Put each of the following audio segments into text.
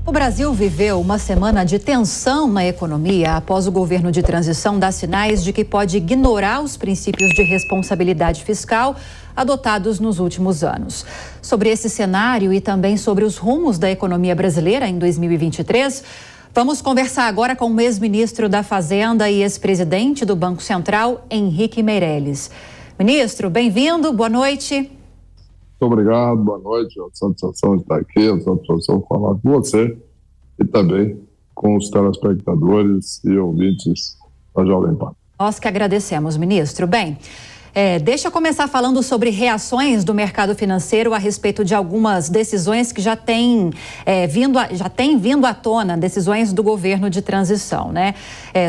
O Brasil viveu uma semana de tensão na economia após o governo de transição dar sinais de que pode ignorar os princípios de responsabilidade fiscal adotados nos últimos anos. Sobre esse cenário e também sobre os rumos da economia brasileira em 2023, vamos conversar agora com o ex-ministro da Fazenda e ex-presidente do Banco Central, Henrique Meirelles. Ministro, bem-vindo, boa noite. Muito obrigado, boa noite, é uma satisfação estar aqui, é uma satisfação falar com você e também com os telespectadores e ouvintes da Jovem Pan. Nós que agradecemos, ministro. Bem, deixa eu começar falando sobre reações do mercado financeiro a respeito de algumas decisões que já têm vindo à tona, decisões do governo de transição, né?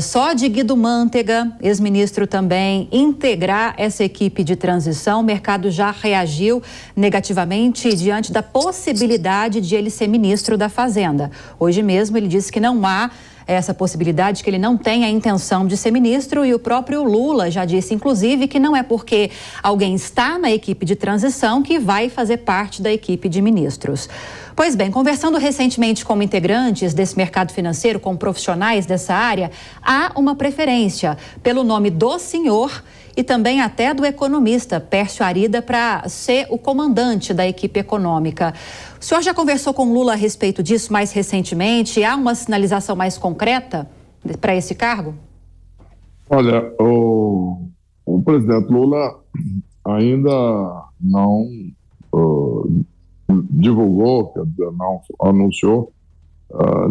Só de Guido Mantega, ex-ministro também, integrar essa equipe de transição, o mercado já reagiu negativamente diante da possibilidade de ele ser ministro da Fazenda. Hoje mesmo ele disse que não há essa possibilidade, que ele não tem a intenção de ser ministro, e o próprio Lula já disse, inclusive, que não é porque alguém está na equipe de transição que vai fazer parte da equipe de ministros. Pois bem, conversando recentemente com integrantes desse mercado financeiro, com profissionais dessa área, há uma preferência pelo nome do senhor e também até do economista Pércio Arida para ser o comandante da equipe econômica. O senhor já conversou com Lula a respeito disso mais recentemente? Há uma sinalização mais concreta para esse cargo? Olha, o presidente Lula ainda não divulgou, quer dizer, não anunciou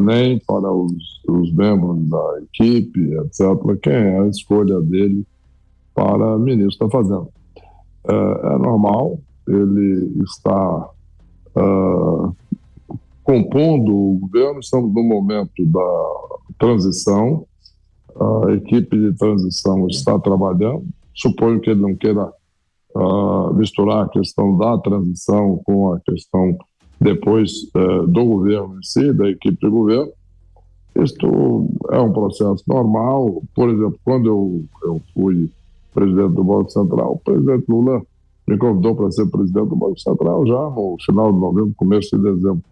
nem para os membros da equipe, etc., quem é a escolha dele para ministro da Fazenda. É normal, ele está compondo o governo, estamos no momento da transição, a equipe de transição está trabalhando, suponho que ele não queira misturar a questão da transição com a questão depois do governo em si, da equipe de governo. Isto é um processo normal. Por exemplo, quando eu fui presidente do Banco Central, o presidente Lula me convidou para ser presidente do Banco Central já no final de novembro, começo de dezembro.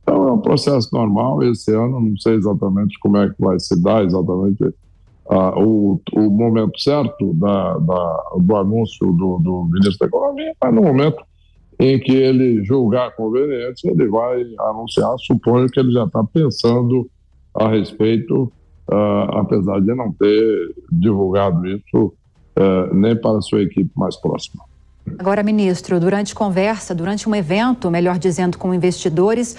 Então é um processo normal. Esse ano não sei exatamente como é que vai se dar exatamente o momento certo do anúncio do ministro da Economia, mas no momento em que ele julgar conveniente, ele vai anunciar. Suponho que ele já está pensando a respeito, apesar de não ter divulgado isso nem para a sua equipe mais próxima. Agora, ministro, durante um evento, melhor dizendo, com investidores,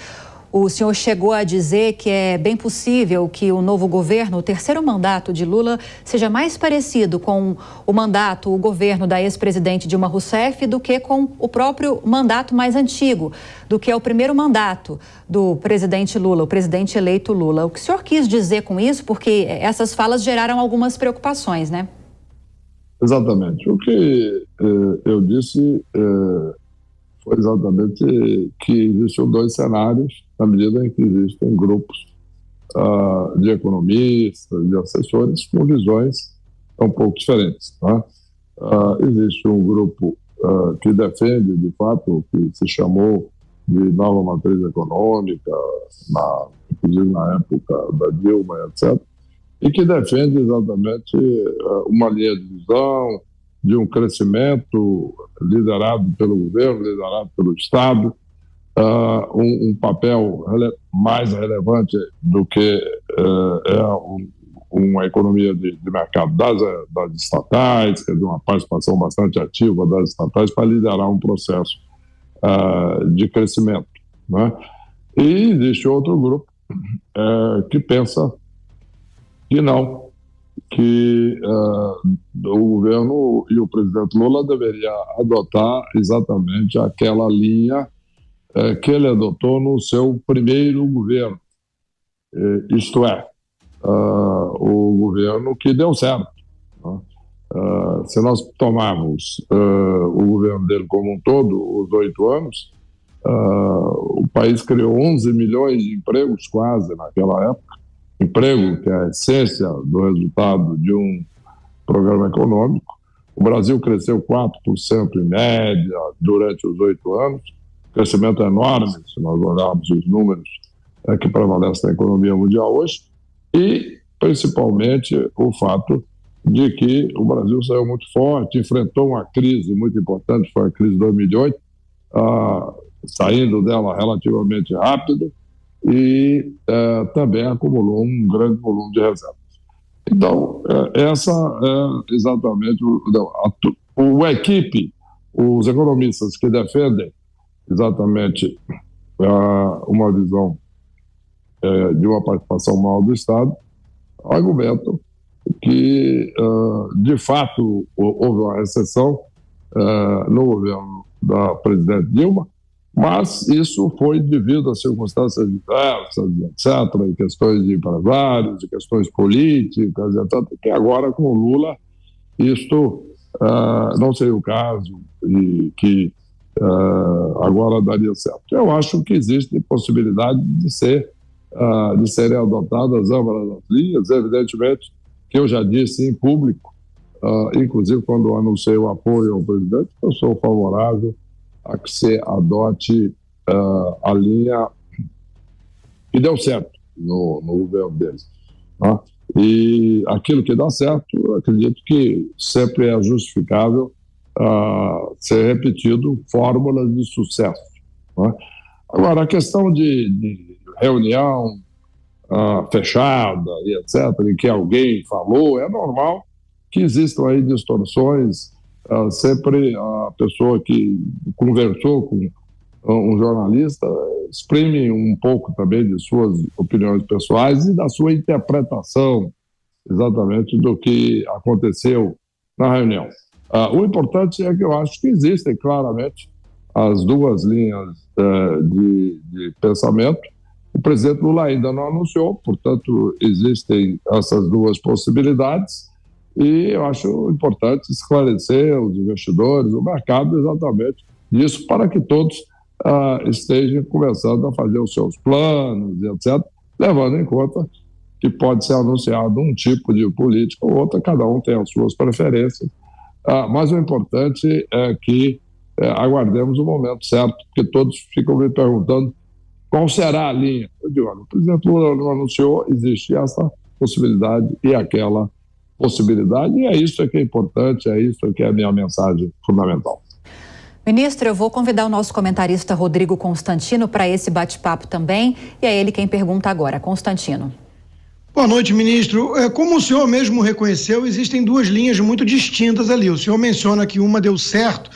o senhor chegou a dizer que é bem possível que o novo governo, o terceiro mandato de Lula, seja mais parecido com o governo da ex-presidente Dilma Rousseff do que com o próprio mandato mais antigo, do que é o primeiro mandato do presidente Lula, o presidente eleito Lula. O que o senhor quis dizer com isso? Porque essas falas geraram algumas preocupações, né? Exatamente. O que eu disse foi exatamente que existem dois cenários, na medida em que existem grupos de economistas, de assessores, com visões um pouco diferentes. Tá? Existe um grupo que defende, de fato, o que se chamou de nova matriz econômica, inclusive na época da Dilma, etc., e que defende exatamente uma linha de visão, de um crescimento liderado pelo governo, liderado pelo Estado, um papel mais relevante do que uma economia de mercado das estatais, quer dizer, uma participação bastante ativa das estatais para liderar um processo de crescimento, né? E existe outro grupo que pensa que não, que o governo e o presidente Lula deveria adotar exatamente aquela linha que ele adotou no seu primeiro governo, isto é, o governo que deu certo. Né? Se nós tomarmos o governo dele como um todo, os 8 anos, o país criou 11 milhões de empregos quase naquela época, emprego que é a essência do resultado de um programa econômico. O Brasil cresceu 4% em média durante os 8 anos, crescimento enorme, se nós olharmos os números que prevalece na economia mundial hoje, e principalmente o fato de que o Brasil saiu muito forte, enfrentou uma crise muito importante, foi a crise de 2008, saindo dela relativamente rápido, e também acumulou um grande volume de reservas. Então, essa é exatamente o equipe, os economistas que defendem exatamente uma visão de uma participação maior do Estado, argumentam que, de fato, houve uma recessão no governo da presidente Dilma, mas isso foi devido a circunstâncias diversas, etc., em questões de empresários, de questões políticas, etc., que agora, com o Lula, isto não seria o caso e que agora daria certo. Eu acho que existe possibilidade de serem adotadas ambas as linhas, evidentemente, que eu já disse em público, inclusive quando eu anunciei o apoio ao presidente, eu sou favorável a que se adote a linha que deu certo no governo deles. Tá? E aquilo que dá certo, eu acredito que sempre é justificável ser repetido fórmulas de sucesso. Tá? Agora, a questão de reunião fechada e etc., em que alguém falou, é normal que existam aí distorções. Sempre a pessoa que conversou com um jornalista exprime um pouco também de suas opiniões pessoais e da sua interpretação exatamente do que aconteceu na reunião. O importante é que eu acho que existem claramente as duas linhas de pensamento. O presidente Lula ainda não anunciou, portanto, existem essas duas possibilidades. E eu acho importante esclarecer os investidores, o mercado, exatamente isso, para que todos estejam começando a fazer os seus planos, etc., levando em conta que pode ser anunciado um tipo de política ou outra, cada um tem as suas preferências, mas o importante é que aguardemos o momento certo, porque todos ficam me perguntando qual será a linha. Eu digo, olha, o presidente Lula não anunciou, existe essa possibilidade e aquela possibilidade, e é isso que é importante, é isso que é a minha mensagem fundamental. Ministro, eu vou convidar o nosso comentarista Rodrigo Constantino para esse bate-papo também, e é ele quem pergunta agora. Constantino. Boa noite, ministro. Como o senhor mesmo reconheceu, existem duas linhas muito distintas ali. O senhor menciona que uma deu certo,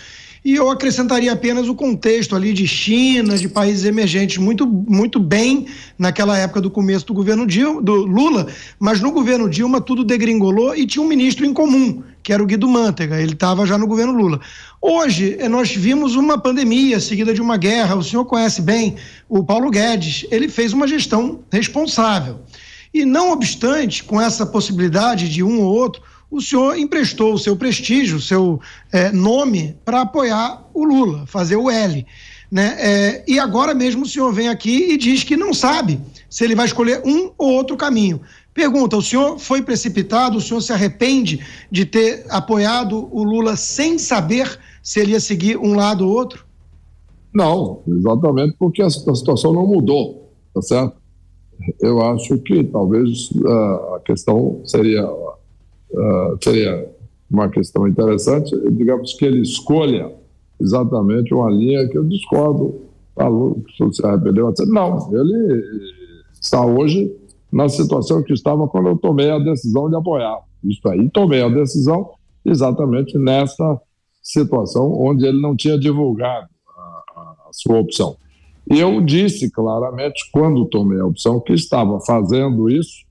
e eu acrescentaria apenas o contexto ali de China, de países emergentes, muito bem naquela época do começo do governo do Lula, mas no governo Dilma tudo degringolou e tinha um ministro em comum, que era o Guido Mantega, ele estava já no governo Lula. Hoje, nós vimos uma pandemia seguida de uma guerra, o senhor conhece bem o Paulo Guedes, ele fez uma gestão responsável. E não obstante, com essa possibilidade de um ou outro, o senhor emprestou o seu prestígio, o seu nome para apoiar o Lula, fazer o L. Né? E agora mesmo o senhor vem aqui e diz que não sabe se ele vai escolher um ou outro caminho. Pergunta, o senhor foi precipitado, o senhor se arrepende de ter apoiado o Lula sem saber se ele ia seguir um lado ou outro? Não, exatamente porque a situação não mudou, tá certo? Eu acho que talvez a questão seria uma questão interessante, digamos que ele escolha exatamente uma linha que eu discordo. Falou que se arrependeu. Não, ele está hoje na situação que estava quando eu tomei a decisão de apoiar. Isso aí, tomei a decisão exatamente nessa situação onde ele não tinha divulgado a sua opção. E eu disse claramente, quando tomei a opção, que estava fazendo isso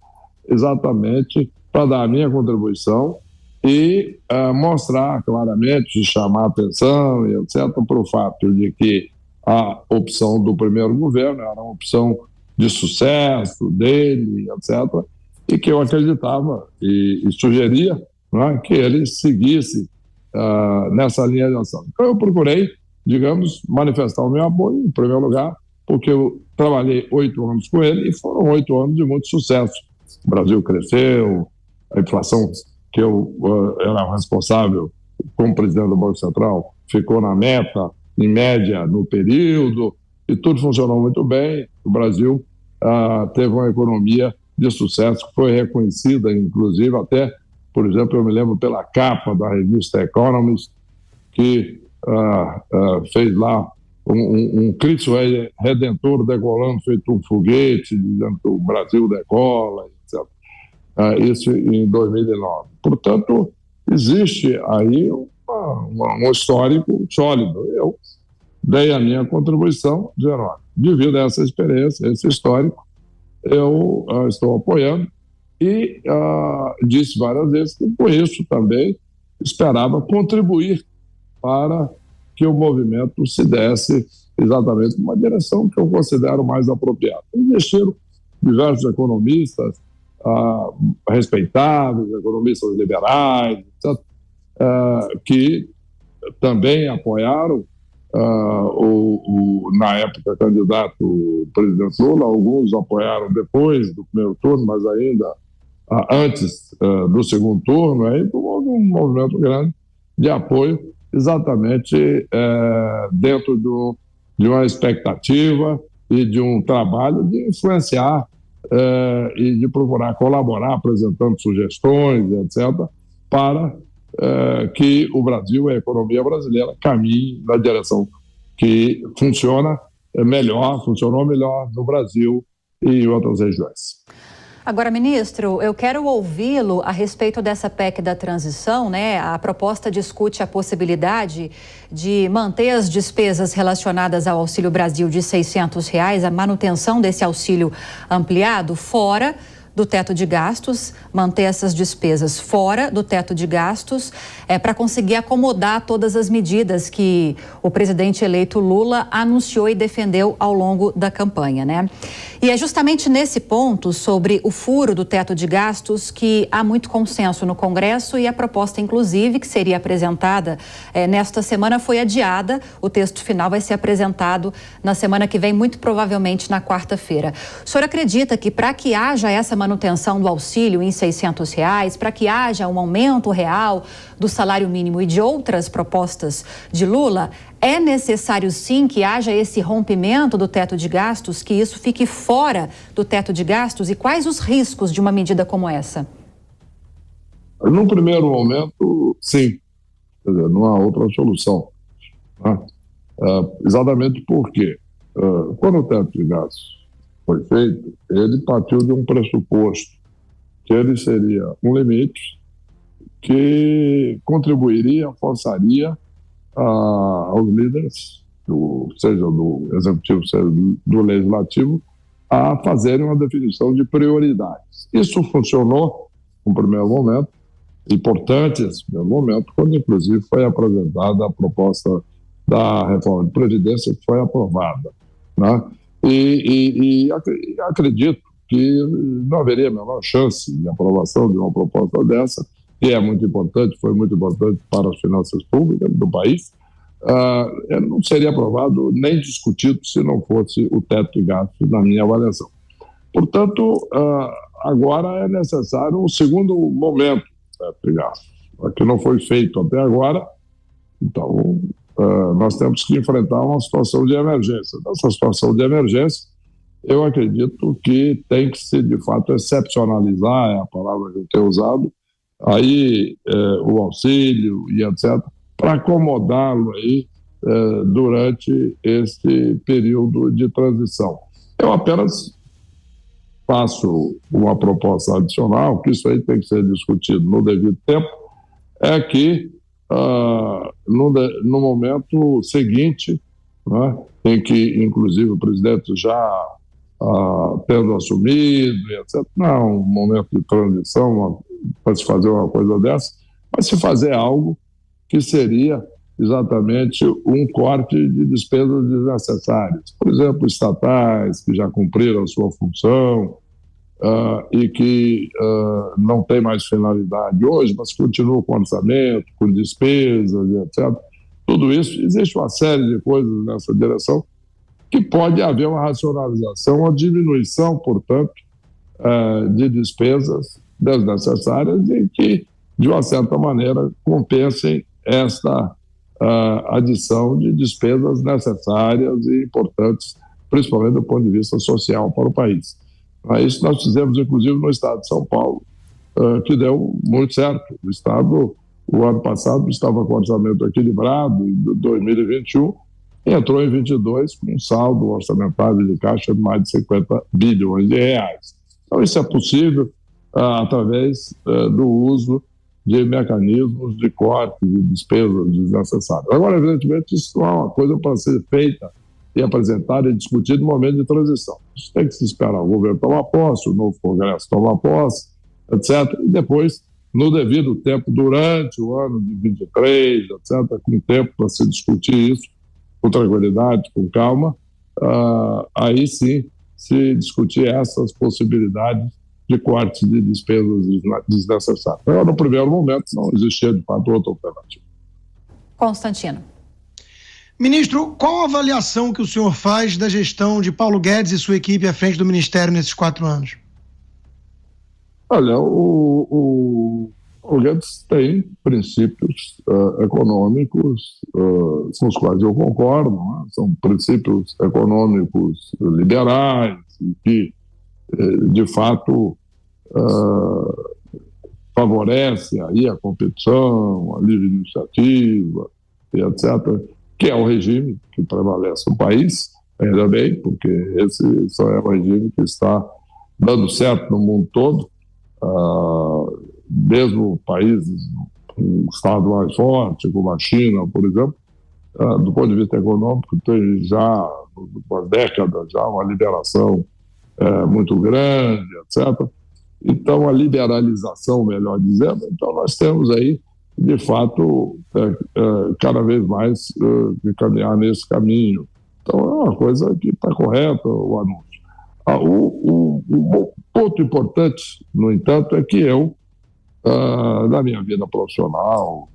exatamente para dar a minha contribuição e mostrar claramente, chamar atenção e etc., para o fato de que a opção do primeiro governo era uma opção de sucesso dele, etc., e que eu acreditava e sugeria, né, que ele seguisse nessa linha de ação. Então eu procurei, digamos, manifestar o meu apoio, em primeiro lugar, porque eu trabalhei 8 anos com ele e foram 8 anos de muito sucesso. O Brasil cresceu, a inflação que eu era responsável como presidente do Banco Central ficou na meta, em média, no período, e tudo funcionou muito bem. O Brasil teve uma economia de sucesso que foi reconhecida, inclusive até, por exemplo, eu me lembro pela capa da revista Economist, que fez lá um Cristo Redentor decolando feito um foguete, dizendo que o Brasil decola, etc. Isso em 2009. Portanto, existe aí um histórico sólido. Eu dei a minha contribuição, dizendo, devido a essa experiência, esse histórico, eu estou apoiando e disse várias vezes que, com isso, também esperava contribuir para que o movimento se desse exatamente numa direção que eu considero mais apropriada. Existiram diversos economistas respeitáveis, economistas liberais, etc., que também apoiaram na época, candidato presidente Lula. Alguns apoiaram depois do primeiro turno, mas ainda antes do segundo turno. Aí houve um movimento grande de apoio, exatamente dentro de uma expectativa e de um trabalho de influenciar e de procurar colaborar, apresentando sugestões, etc., para que o Brasil, a economia brasileira, caminhe na direção que funcionou melhor no Brasil e em outras regiões. Agora, ministro, eu quero ouvi-lo a respeito dessa PEC da transição, né? A proposta discute a possibilidade de manter as despesas relacionadas ao Auxílio Brasil de R$600, a manutenção desse auxílio ampliado fora do teto de gastos, manter essas despesas fora do teto de gastos, para conseguir acomodar todas as medidas que o presidente eleito Lula anunciou e defendeu ao longo da campanha, né? E é justamente nesse ponto, sobre o furo do teto de gastos, que há muito consenso no Congresso, e a proposta, inclusive, que seria apresentada nesta semana foi adiada. O texto final vai ser apresentado na semana que vem, muito provavelmente na quarta-feira. O senhor acredita que, para que haja essa manutenção do auxílio em R$600, para que haja um aumento real do salário mínimo e de outras propostas de Lula, é necessário sim que haja esse rompimento do teto de gastos, que isso fique fora do teto de gastos? E quais os riscos de uma medida como essa? Num primeiro momento, sim. Quer dizer, não há outra solução. Né? Exatamente porque, quando o teto de gastos foi feito, ele partiu de um pressuposto que ele seria um limite que contribuiria, forçaria aos líderes, seja do executivo, seja do legislativo, a fazerem uma definição de prioridades. Isso funcionou no primeiro momento, importante esse primeiro momento, quando inclusive foi apresentada a proposta da reforma de Previdência, que foi aprovada, né? E acredito que não haveria a menor chance de aprovação de uma proposta dessa, que é muito importante, foi muito importante para as finanças públicas do país. Não seria aprovado nem discutido se não fosse o teto de gastos, na minha avaliação. Portanto, agora é necessário um segundo momento do teto de gastos, que não foi feito até agora. Então, nós temos que enfrentar uma situação de emergência. Nessa situação de emergência, eu acredito que tem que se, de fato, excepcionalizar, é a palavra que eu tenho usado, aí o auxílio e etc., para acomodá-lo aí durante esse período de transição. Eu apenas faço uma proposta adicional, que isso aí tem que ser discutido no devido tempo, é que no momento seguinte, né, em que, inclusive, o presidente já tendo assumido, etc., não é um momento de transição para se fazer uma coisa dessa, mas se fazer algo que seria exatamente um corte de despesas desnecessárias. Por exemplo, estatais que já cumpriram a sua função e que não tem mais finalidade hoje, mas continuam com orçamento, com despesas, etc. Tudo isso, existe uma série de coisas nessa direção que pode haver uma racionalização, uma diminuição, portanto, de despesas desnecessárias e que, de uma certa maneira, compensem esta adição de despesas necessárias e importantes principalmente do ponto de vista social para o país. Isso nós fizemos, inclusive, no estado de São Paulo, que deu muito certo. O estado, o ano passado, estava com orçamento equilibrado, em 2021, e entrou em 22 com um saldo orçamentário de caixa de mais de 50 bilhões de reais. Então, isso é possível através do uso de mecanismos de corte de despesas desnecessárias. Agora, evidentemente, isso não é uma coisa para ser feita e apresentada e discutida no momento de transição. Isso tem que se esperar o governo tomar posse, o novo Congresso tomar posse, etc. E depois, no devido tempo, durante o ano de 23, etc., com tempo para se discutir isso, com tranquilidade, com calma, aí sim se discutir essas possibilidades de corte de despesas desnecessárias. Agora, no primeiro momento, não existia, de fato, outra alternativa. Constantino. Ministro, qual a avaliação que o senhor faz da gestão de Paulo Guedes e sua equipe à frente do Ministério nesses 4 anos? Olha, o Guedes tem princípios econômicos com os quais eu concordo, né? São princípios econômicos liberais e que, de fato, favorece aí a competição, a livre iniciativa, e etc., que é o regime que prevalece no país, ainda bem, porque esse só é o regime que está dando certo no mundo todo, mesmo países com um estado mais forte, como a China, por exemplo, do ponto de vista econômico, tem já, umas décadas, já uma liberação muito grande, etc. Então, a liberalização, melhor dizendo, então nós temos aí, de fato, cada vez mais de caminhar nesse caminho. Então, é uma coisa que está correta, o anúncio. O ponto importante, no entanto, é que eu, na minha vida profissional,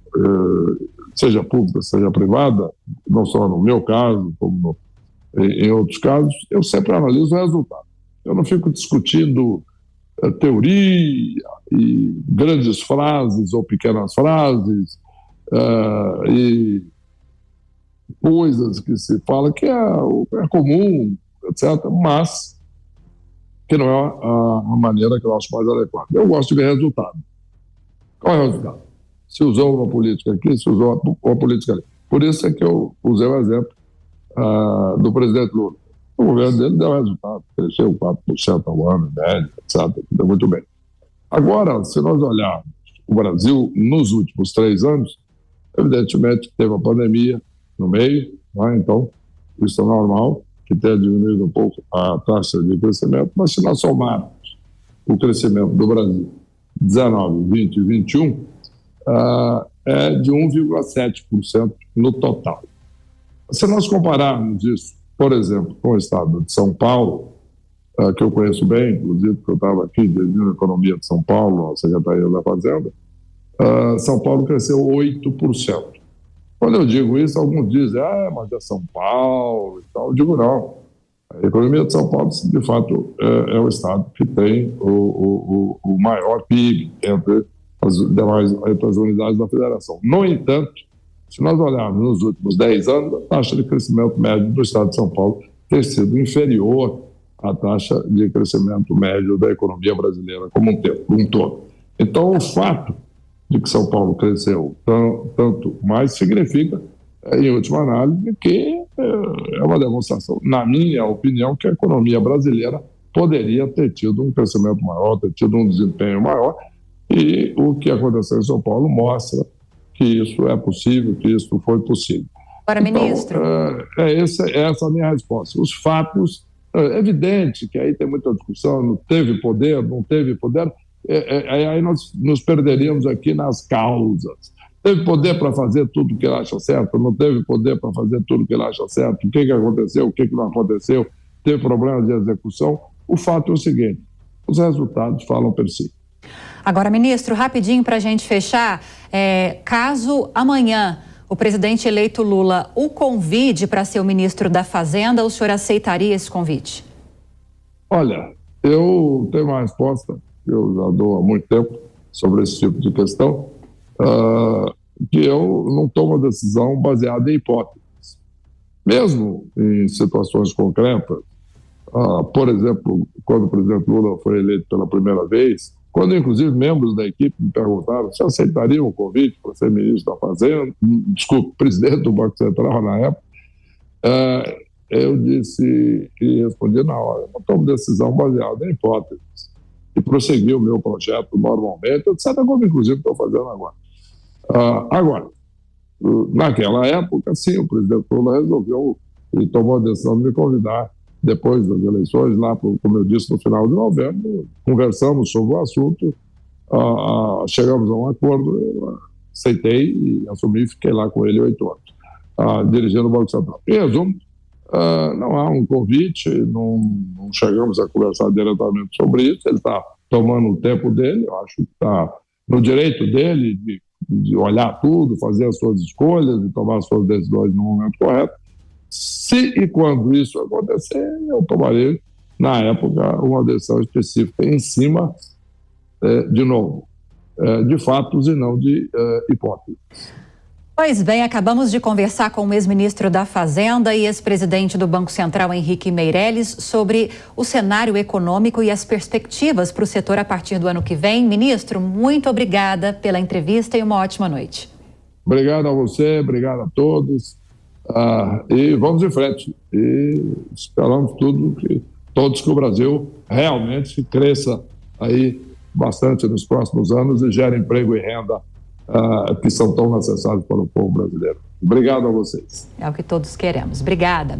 seja pública, seja privada, não só no meu caso, como em outros casos, eu sempre analiso o resultado. Eu não fico discutindo teoria e grandes frases ou pequenas frases e coisas que se fala que é comum, etc., mas que não é a maneira que eu acho mais adequada. Eu gosto de ver resultado. Qual é o resultado? Se usou uma política aqui, se usou uma política ali. Por isso é que eu usei o exemplo do presidente Lula. O governo dele deu resultado, cresceu 4% ao ano, média, etc., deu muito bem. Agora, se nós olharmos o Brasil nos últimos 3 anos, evidentemente teve a pandemia no meio, né? Então isso é normal, que tenha diminuído um pouco a taxa de crescimento, mas se nós somarmos o crescimento do Brasil 19, 20 e 21, é de 1,7% no total. Se nós compararmos isso, por exemplo, com o estado de São Paulo, que eu conheço bem, inclusive porque eu estava aqui dirigindo a economia de São Paulo, a Secretaria da Fazenda, São Paulo cresceu 8%. Quando eu digo isso, alguns dizem, mas é São Paulo e tal. Eu digo, não. A economia de São Paulo, de fato, é o estado que tem o maior PIB entre as unidades da federação. No entanto, se nós olharmos nos últimos 10 anos, a taxa de crescimento médio do estado de São Paulo tem sido inferior à taxa de crescimento médio da economia brasileira como um todo. Então, o fato de que São Paulo cresceu tanto mais significa, em última análise, que é uma demonstração, na minha opinião, que a economia brasileira poderia ter tido um crescimento maior, ter tido um desempenho maior, e o que aconteceu em São Paulo mostra que isso é possível, que isso foi possível. Agora, ministro... Essa é a minha resposta. Os fatos, é evidente que aí tem muita discussão, não teve poder, não teve poder, aí nós nos perderíamos aqui nas causas. Teve poder para fazer tudo o que ele acha certo, não teve poder para fazer tudo o que ele acha certo, o que aconteceu, o que não aconteceu, teve problemas de execução. O fato é o seguinte, os resultados falam por si. Agora, ministro, rapidinho para a gente fechar, caso amanhã o presidente eleito Lula o convide para ser o ministro da Fazenda, o senhor aceitaria esse convite? Olha, eu tenho uma resposta que eu já dou há muito tempo sobre esse tipo de questão, que eu não tomo decisão baseada em hipóteses. mesmo em situações concretas, por exemplo, quando o presidente Lula foi eleito pela primeira vez, quando inclusive membros da equipe me perguntaram se aceitariam o convite para ser ministro da Fazenda, presidente do Banco Central na época, eu disse e respondi na hora: não tomo decisão baseada em hipóteses, e prossegui o meu projeto normalmente, etc., como inclusive estou fazendo agora. Agora, naquela época, sim, o presidente Lula resolveu e tomou a decisão de me convidar depois das eleições, lá, como eu disse, no final de novembro. Conversamos sobre o assunto, chegamos a um acordo, eu aceitei e assumi, fiquei lá com ele 8 anos, dirigindo o Banco Central. Em resumo, não há um convite, não chegamos a conversar diretamente sobre isso. Ele está tomando o tempo dele, eu acho que está no direito dele de olhar tudo, fazer as suas escolhas e tomar as suas decisões no momento correto. Se e quando isso acontecer, eu tomarei, na época, uma decisão específica em cima, de novo, de fatos e não de hipóteses. Pois bem, acabamos de conversar com o ex-ministro da Fazenda e ex-presidente do Banco Central, Henrique Meirelles, sobre o cenário econômico e as perspectivas para o setor a partir do ano que vem. Ministro, muito obrigada pela entrevista e uma ótima noite. Obrigado a você, obrigado a todos. E vamos em frente. E esperamos todos que o Brasil realmente cresça aí bastante nos próximos anos e gere emprego e renda que são tão necessários para o povo brasileiro. Obrigado a vocês. É o que todos queremos. Obrigada.